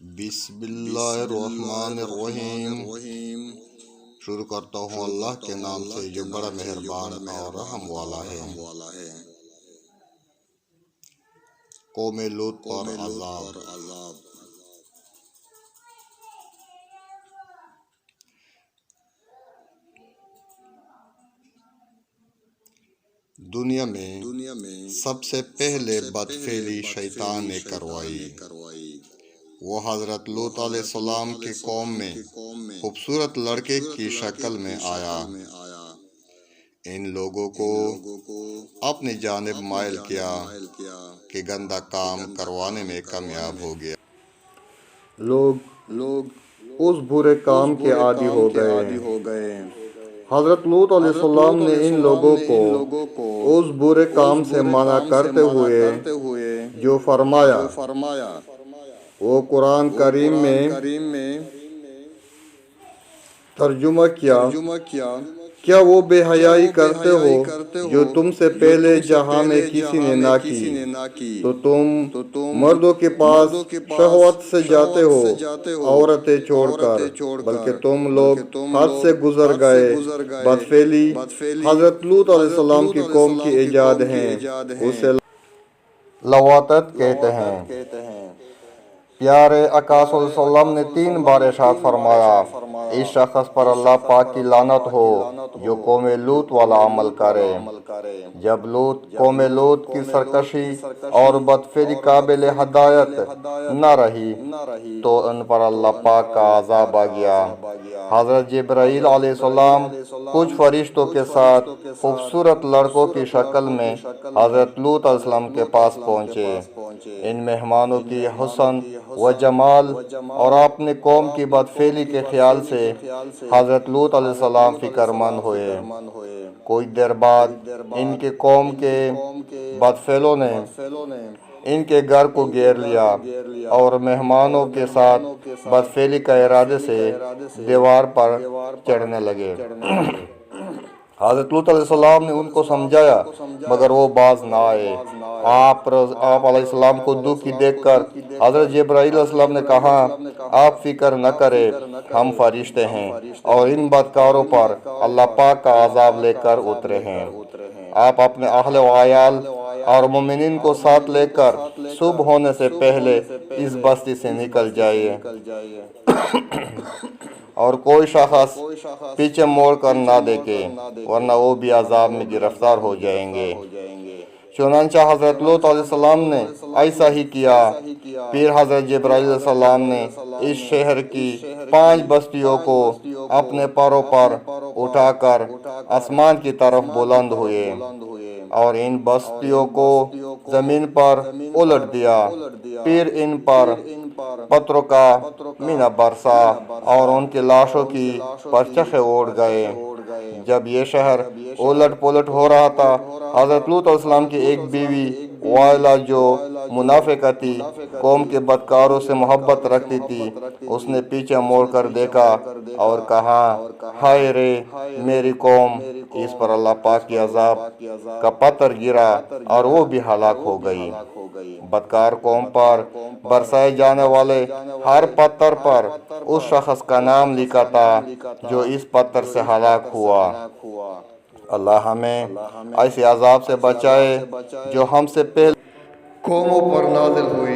بسم اللہ الرحمن الرحیم۔ شروع کرتا ہوں اللہ کے نام سے جو بڑا مہربان اور رحم والا ہے۔ قوم لوط پر عذاب۔ دنیا میں سب سے پہلے بدفعلی شیطان نے کروائی۔ وہ حضرت لوط علیہ السلام کی قوم میں خوبصورت لڑکے کی شکل میں آیا۔ ان لوگوں کو اپنی جانب مائل کیا کہ گندا کام کروانے میں کامیاب ہو گیا۔ لوگ اس برے کام کے عادی ہو گئے۔ حضرت لوط علیہ السلام نے ان لوگوں کو اس برے کام سے منع کرتے ہوئے جو فرمایا وہ قرآن کریم میں ترجمہ کیا، کیا وہ بے حیائی کرتے ہو جو تم سے پہلے جہاں میں کسی نے نہ کی، تو تم مردوں کے پاس شہوت سے جاتے ہو عورتیں چھوڑ کر، بلکہ تم لوگ حد سے گزر گئے۔ بدفعلی حضرت لوط علیہ السلام کی قوم کی ایجاد ہے، اسے لواطت کہتے ہیں۔ پیارے آقا صلی اللہ علیہ وسلم نے 3 بار ارشاد فرمایا، اس شخص پر اللہ پاک کی لعنت ہو جو قوم لوط والا عمل کرے۔ جب قوم لوط کی سرکشی اور بدفعلی قابل ہدایت نہ رہی تو ان پر اللہ پاک کا عذاب آ گیا۔ حضرت جبرائیل علیہ السلام کچھ فرشتوں کے ساتھ خوبصورت لڑکوں کی شکل میں حضرت لوط علیہ السلام کے پاس پہنچے۔ ان مہمانوں کی حسن و جمال اور اپنے قوم کی بدفعلی کے خیال سے حضرت لوط علیہ السلام فکر مند ہوئے۔ کچھ دیر بعد ان کے قوم کے بدفعلوں نے ان کے گھر کو گھیر لیا اور مہمانوں کے ساتھ بدفعلی کا ارادے سے دیوار پر چڑھنے لگے۔ حضرت لوط علیہ السلام نے ان کو سمجھایا مگر وہ باز نہ آئے۔ آپ علیہ السلام کو دکھی دیکھ کر حضرت جبرائیل علیہ السلام نے کہا، آپ فکر نہ کریں، ہم فرشتے ہیں اور ان بدکاروں پر اللہ پاک کا عذاب لے کر اترے ہیں۔ آپ اپنے اہل و عیال اور مومنین کو ساتھ لے کر صبح ہونے سے پہلے اس بستی سے نکل جائیے اور کوئی شخص پیچھے موڑ کر نہ دیکھے ورنہ وہ بھی عذاب میں گرفتار ہو جائیں گے۔ چنانچہ حضرت لوط علیہ السلام نے ایسا ہی کیا۔ پھر حضرت جبرائیل علیہ السلام نے اس شہر کی 5 بستیوں کو اپنے پروں پر اٹھا کر آسمان کی طرف بلند ہوئے اور ان بستیوں کو زمین پر الٹ دیا۔ پھر ان پر پتھروں کا مینہ برسا اور ان کی لاشوں کی پرچخیں اڑ گئے۔ جب یہ شہر الٹ پلٹ ہو رہا تھا، حضرت لوط علیہ السلام کی ایک بیوی وائلہ جو منافقتی قوم کے بدکاروں سے محبت رکھتی تھی، اس نے پیچھے موڑ کر دیکھا اور کہا، ہائے رے میری قوم! اس پر اللہ پاک کی عذاب کا پتھر گرا اور وہ بھی ہلاک ہو گئی۔ بدکار قوم پر برسائے جانے والے ہر پتھر پر اس شخص کا نام لکھا تھا جو اس پتھر سے ہلاک ہوا۔ اللہ ہمیں ایسے عذاب سے بچائے جو ہم سے پہلے قوموں پر نازل ہوئی۔